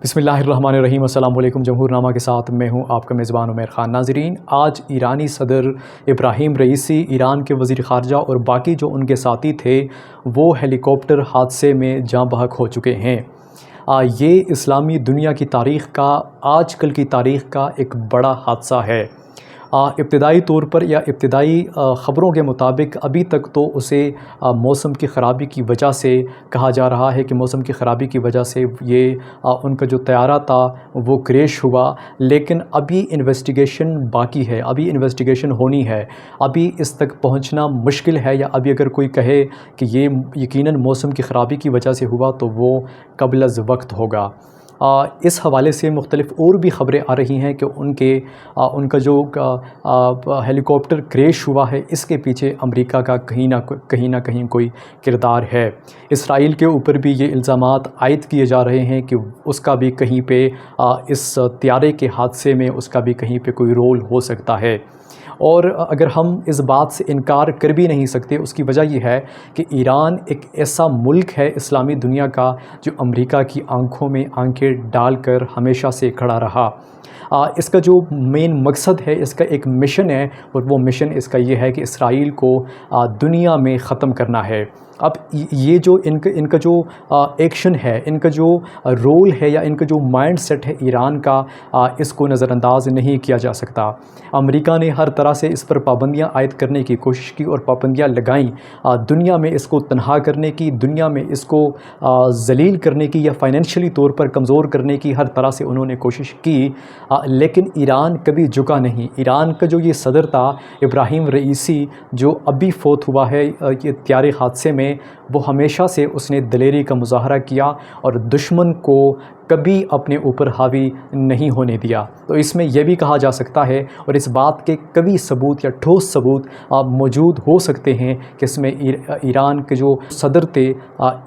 بسم اللہ الرحمن الرحیم۔ السلام علیکم۔ جمہور نامہ کے ساتھ میں ہوں آپ کا میزبان عمیر خان۔ ناظرین، آج ایرانی صدر ابراہیم رئیسی، ایران کے وزیر خارجہ اور باقی جو ان کے ساتھی تھے وہ ہیلی کاپٹر حادثے میں جاں بحق ہو چکے ہیں۔ یہ اسلامی دنیا کی تاریخ کا، آج کل کی تاریخ کا ایک بڑا حادثہ ہے۔ ابتدائی طور پر یا ابتدائی خبروں کے مطابق ابھی تک تو اسے موسم کی خرابی کی وجہ سے کہا جا رہا ہے کہ موسم کی خرابی کی وجہ سے یہ ان کا جو طیارہ تھا وہ کریش ہوا، لیکن ابھی انویسٹیگیشن باقی ہے، ابھی انویسٹیگیشن ہونی ہے، ابھی اس تک پہنچنا مشکل ہے، یا ابھی اگر کوئی کہے کہ یہ یقیناً موسم کی خرابی کی وجہ سے ہوا تو وہ قبل از وقت ہوگا۔ اس حوالے سے مختلف اور بھی خبریں آ رہی ہیں کہ ان کا جو ہیلی کاپٹر کریش ہوا ہے اس کے پیچھے امریکہ کا کہیں نہ کہیں کوئی کردار ہے۔ اسرائیل کے اوپر بھی یہ الزامات عائد کیے جا رہے ہیں کہ اس کا بھی کہیں پہ اس طیارے کے حادثے میں اس کا بھی کہیں پہ کوئی رول ہو سکتا ہے۔ اور اگر ہم اس بات سے انکار کر بھی نہیں سکتے، اس کی وجہ یہ ہے کہ ایران ایک ایسا ملک ہے اسلامی دنیا کا جو امریکہ کی آنکھوں میں آنکھیں ڈال کر ہمیشہ سے کھڑا رہا۔ اس کا جو مین مقصد ہے، اس کا ایک مشن ہے، اور وہ مشن اس کا یہ ہے کہ اسرائیل کو دنیا میں ختم کرنا ہے۔ اب یہ جو ان کا جو ایکشن ہے، ان کا جو رول ہے یا ان کا جو مائنڈ سیٹ ہے ایران کا، اس کو نظر انداز نہیں کیا جا سکتا۔ امریکہ نے ہر طرح سے اس پر پابندیاں عائد کرنے کی کوشش کی اور پابندیاں لگائیں، دنیا میں اس کو تنہا کرنے کی، دنیا میں اس کو ذلیل کرنے کی یا فائنینشلی طور پر کمزور کرنے کی ہر طرح سے انہوں نے کوشش کی، لیکن ایران کبھی جھکا نہیں۔ ایران کا جو یہ صدر تھا ابراہیم رئیسی، جو ابھی فوت ہوا ہے یہ طیارے حادثے میں، وہ ہمیشہ سے اس نے دلیری کا مظاہرہ کیا اور دشمن کو کبھی اپنے اوپر حاوی نہیں ہونے دیا۔ تو اس میں یہ بھی کہا جا سکتا ہے، اور اس بات کے کبھی ثبوت یا ٹھوس ثبوت موجود ہو سکتے ہیں کہ اس میں ایران کے جو صدر تھے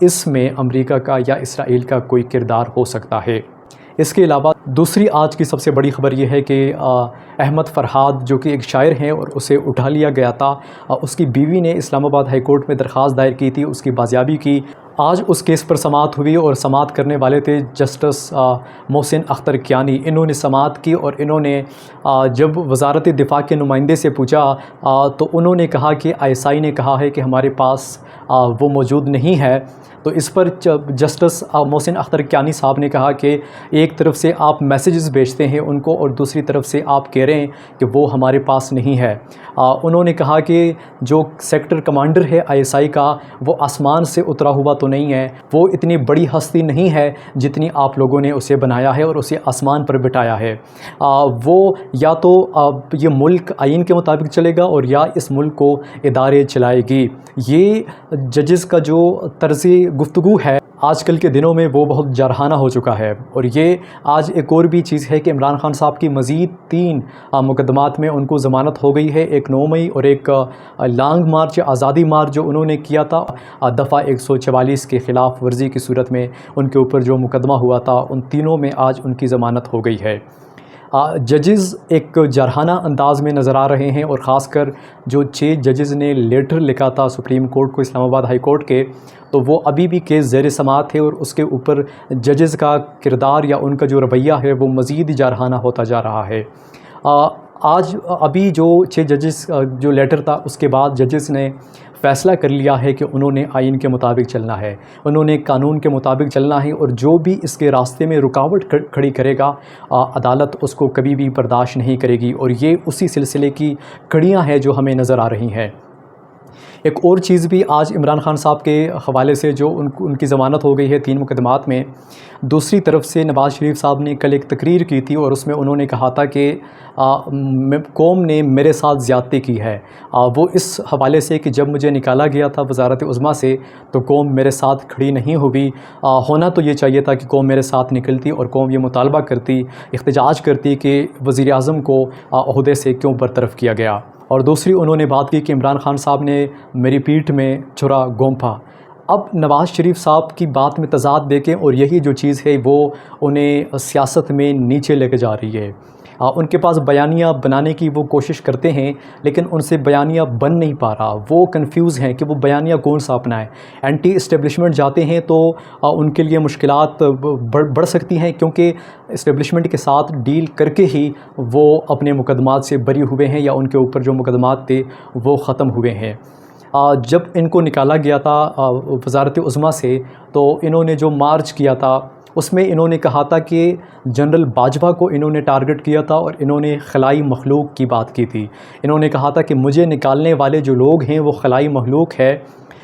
اس میں امریکہ کا یا اسرائیل کا کوئی کردار ہو سکتا ہے۔ اس کے علاوہ دوسری آج کی سب سے بڑی خبر یہ ہے کہ احمد فرحاد جو کہ ایک شاعر ہیں اور اسے اٹھا لیا گیا تھا، اس کی بیوی نے اسلام آباد ہائی کورٹ میں درخواست دائر کی تھی اس کی بازیابی کی۔ آج اس کیس پر سماعت ہوئی اور سماعت کرنے والے تھے جسٹس محسن اختر کیانی۔ انہوں نے سماعت کی اور انہوں نے جب وزارت دفاع کے نمائندے سے پوچھا تو انہوں نے کہا کہ ISI نے کہا ہے کہ ہمارے پاس وہ موجود نہیں ہے۔ تو اس پر جسٹس محسن اختر کیانی صاحب نے کہا کہ ایک طرف سے آپ میسیجز بھیجتے ہیں ان کو اور دوسری طرف سے آپ کہہ رہے ہیں کہ وہ ہمارے پاس نہیں ہے۔ انہوں نے کہا کہ جو سیکٹر کمانڈر ہے ISI کا، وہ آسمان سے اترا ہوا تو نہیں ہے، وہ اتنی بڑی ہستی نہیں ہے جتنی آپ لوگوں نے اسے بنایا ہے اور اسے آسمان پر بٹھایا ہے۔ وہ یا تو یہ ملک آئین کے مطابق چلے گا اور یا اس ملک کو ادارے چلائے گی۔ یہ ججز کا جو طرز گفتگو ہے آج کل کے دنوں میں وہ بہت جارحانہ ہو چکا ہے۔ اور یہ آج ایک اور بھی چیز ہے کہ عمران خان صاحب کی مزید 3 مقدمات میں ان کو ضمانت ہو گئی ہے، ایک 9 مئی اور ایک لانگ مارچ آزادی مارچ جو انہوں نے کیا تھا دفعہ 144 کے خلاف ورزی کی صورت میں ان کے اوپر جو مقدمہ ہوا تھا، ان تینوں میں آج ان کی ضمانت ہو گئی ہے۔ ججز ایک جارحانہ انداز میں نظر آ رہے ہیں، اور خاص کر جو 6 ججز نے لیٹر لکھا تھا سپریم کورٹ کو، اسلام آباد ہائی کورٹ کے، تو وہ ابھی بھی کیس زیر سماعت ہے، اور اس کے اوپر ججز کا کردار یا ان کا جو رویہ ہے وہ مزید جارحانہ ہوتا جا رہا ہے۔ آج ابھی جو 6 ججز جو لیٹر تھا اس کے بعد ججز نے فیصلہ کر لیا ہے کہ انہوں نے آئین کے مطابق چلنا ہے، انہوں نے قانون کے مطابق چلنا ہے، اور جو بھی اس کے راستے میں رکاوٹ کھڑی کرے گا عدالت اس کو کبھی بھی برداشت نہیں کرے گی، اور یہ اسی سلسلے کی کڑیاں ہیں جو ہمیں نظر آ رہی ہیں۔ ایک اور چیز بھی آج عمران خان صاحب کے حوالے سے جو ان کی ضمانت ہو گئی ہے 3 مقدمات میں، دوسری طرف سے نواز شریف صاحب نے کل ایک تقریر کی تھی اور اس میں انہوں نے کہا تھا کہ قوم نے میرے ساتھ زیادتی کی ہے۔ وہ اس حوالے سے کہ جب مجھے نکالا گیا تھا وزارت عظمیٰ سے تو قوم میرے ساتھ کھڑی نہیں ہوئی، ہونا تو یہ چاہیے تھا کہ قوم میرے ساتھ نکلتی اور قوم یہ مطالبہ کرتی، احتجاج کرتی کہ وزیر اعظم کو عہدے سے کیوں برطرف کیا گیا۔ اور دوسری انہوں نے بات کی کہ عمران خان صاحب نے میری پیٹھ میں چھرا گھونپا۔ اب نواز شریف صاحب کی بات میں تضاد دیکھیں، اور یہی جو چیز ہے وہ انہیں سیاست میں نیچے لے کے جا رہی ہے۔ ان کے پاس بیانیہ بنانے کی وہ کوشش کرتے ہیں لیکن ان سے بیانیہ بن نہیں پا رہا، وہ کنفیوز ہیں کہ وہ بیانیہ کون سا اپنائیں۔ اینٹی اسٹیبلشمنٹ جاتے ہیں تو ان کے لیے مشکلات بڑھ سکتی ہیں، کیونکہ اسٹیبلشمنٹ کے ساتھ ڈیل کر کے ہی وہ اپنے مقدمات سے بری ہوئے ہیں یا ان کے اوپر جو مقدمات تھے وہ ختم ہوئے ہیں۔ جب ان کو نکالا گیا تھا وزارت عظمیٰ سے، تو انہوں نے جو مارچ کیا تھا اس میں انہوں نے کہا تھا کہ جنرل باجوہ کو انہوں نے ٹارگٹ کیا تھا اور انہوں نے خلائی مخلوق کی بات کی تھی۔ انہوں نے کہا تھا کہ مجھے نکالنے والے جو لوگ ہیں وہ خلائی مخلوق ہے،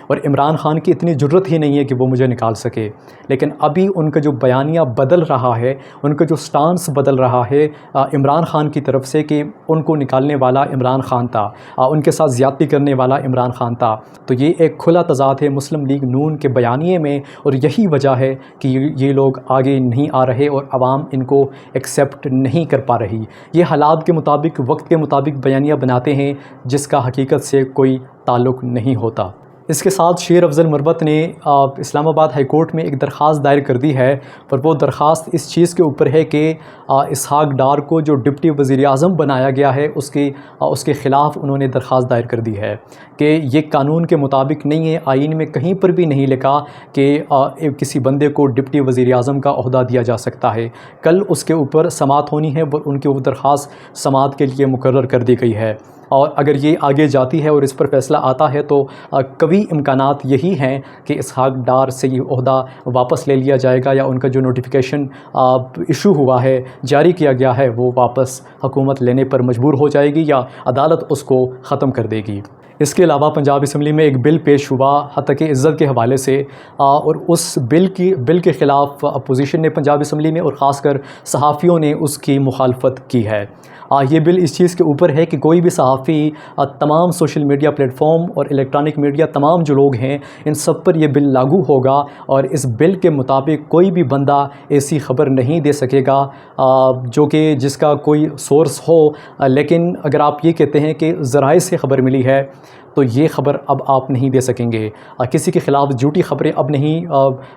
اور عمران خان کی اتنی جرت ہی نہیں ہے کہ وہ مجھے نکال سکے۔ لیکن ابھی ان کا جو بیانیہ بدل رہا ہے، ان کا جو سٹانس بدل رہا ہے عمران خان کی طرف سے، کہ ان کو نکالنے والا عمران خان تھا، ان کے ساتھ زیادتی کرنے والا عمران خان تھا۔ تو یہ ایک کھلا تضاد ہے مسلم لیگ نون کے بیانیے میں، اور یہی وجہ ہے کہ یہ لوگ آگے نہیں آ رہے اور عوام ان کو ایکسیپٹ نہیں کر پا رہی۔ یہ حالات کے مطابق، وقت کے مطابق بیانیہ بناتے ہیں جس کا حقیقت سے کوئی تعلق نہیں ہوتا۔ اس کے ساتھ شیر افضل مربت نے اسلام آباد ہائی کورٹ میں ایک درخواست دائر کر دی ہے، پر وہ درخواست اس چیز کے اوپر ہے کہ اسحاق ڈار کو جو ڈپٹی وزیر اعظم بنایا گیا ہے اس کے خلاف انہوں نے درخواست دائر کر دی ہے کہ یہ قانون کے مطابق نہیں ہے۔ آئین میں کہیں پر بھی نہیں لکھا کہ کسی بندے کو ڈپٹی وزیر اعظم کا عہدہ دیا جا سکتا ہے۔ کل اس کے اوپر سماعت ہونی ہے، ان کی وہ درخواست سماعت کے لیے مقرر کر دی گئی ہے، اور اگر یہ آگے جاتی ہے اور اس پر فیصلہ آتا ہے تو قوی امکانات یہی ہیں کہ اسحاق ڈار سے یہ عہدہ واپس لے لیا جائے گا، یا ان کا جو نوٹیفیکیشن ایشو ہوا ہے، جاری کیا گیا ہے، وہ واپس حکومت لینے پر مجبور ہو جائے گی یا عدالت اس کو ختم کر دے گی۔ اس کے علاوہ پنجاب اسمبلی میں ایک بل پیش ہوا حتیٰ کہ عزت کے حوالے سے، اور اس بل کے خلاف اپوزیشن نے پنجاب اسمبلی میں اور خاص کر صحافیوں نے اس کی مخالفت کی ہے۔ یہ بل اس چیز کے اوپر ہے کہ کوئی بھی صحافی تمام سوشل میڈیا پلیٹ فارم اور الیکٹرانک میڈیا، تمام جو لوگ ہیں ان سب پر یہ بل لاگو ہوگا، اور اس بل کے مطابق کوئی بھی بندہ ایسی خبر نہیں دے سکے گا جو کہ جس کا کوئی سورس ہو، لیکن اگر آپ یہ کہتے ہیں کہ ذرائع سے خبر ملی ہے تو یہ خبر اب آپ نہیں دے سکیں گے۔ کسی کے خلاف جھوٹی خبریں اب نہیں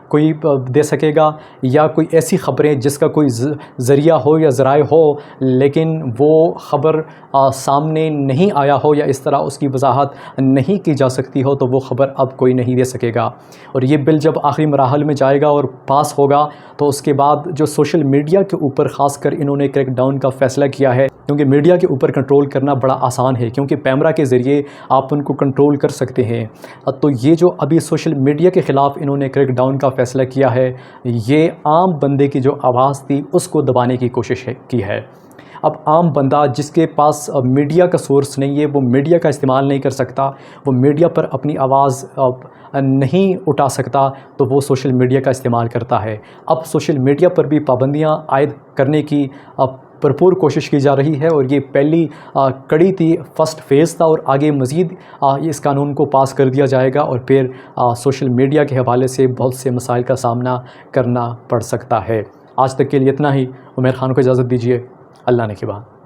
کوئی دے سکے گا، یا کوئی ایسی خبریں جس کا کوئی ذریعہ ہو یا ذرائع ہو لیکن وہ خبر سامنے نہیں آیا ہو یا اس طرح اس کی وضاحت نہیں کی جا سکتی ہو، تو وہ خبر اب کوئی نہیں دے سکے گا۔ اور یہ بل جب آخری مراحل میں جائے گا اور پاس ہوگا تو اس کے بعد جو سوشل میڈیا کے اوپر خاص کر انہوں نے کریک ڈاؤن کا فیصلہ کیا ہے، کیونکہ میڈیا کے اوپر کنٹرول کرنا بڑا آسان ہے، کیونکہ پیمرا کے ذریعے آپ ان کو کنٹرول کر سکتے ہیں۔ تو یہ جو ابھی سوشل میڈیا کے خلاف انہوں نے کریک ڈاؤن کا فیصلہ کیا ہے، یہ عام بندے کی جو آواز تھی اس کو دبانے کی کوشش کی ہے۔ اب عام بندہ جس کے پاس میڈیا کا سورس نہیں ہے، وہ میڈیا کا استعمال نہیں کر سکتا، وہ میڈیا پر اپنی آواز نہیں اٹھا سکتا، تو وہ سوشل میڈیا کا استعمال کرتا ہے۔ اب سوشل میڈیا پر بھی پابندیاں عائد کرنے کی بھرپور کوشش کی جا رہی ہے، اور یہ پہلی کڑی تھی، فرسٹ فیز تھا، اور آگے مزید اس قانون کو پاس کر دیا جائے گا، اور پھر سوشل میڈیا کے حوالے سے بہت سے مسائل کا سامنا کرنا پڑ سکتا ہے۔ آج تک کے لیے اتنا ہی۔ عمیر خان کو اجازت دیجیے، اللہ نے کے بعد۔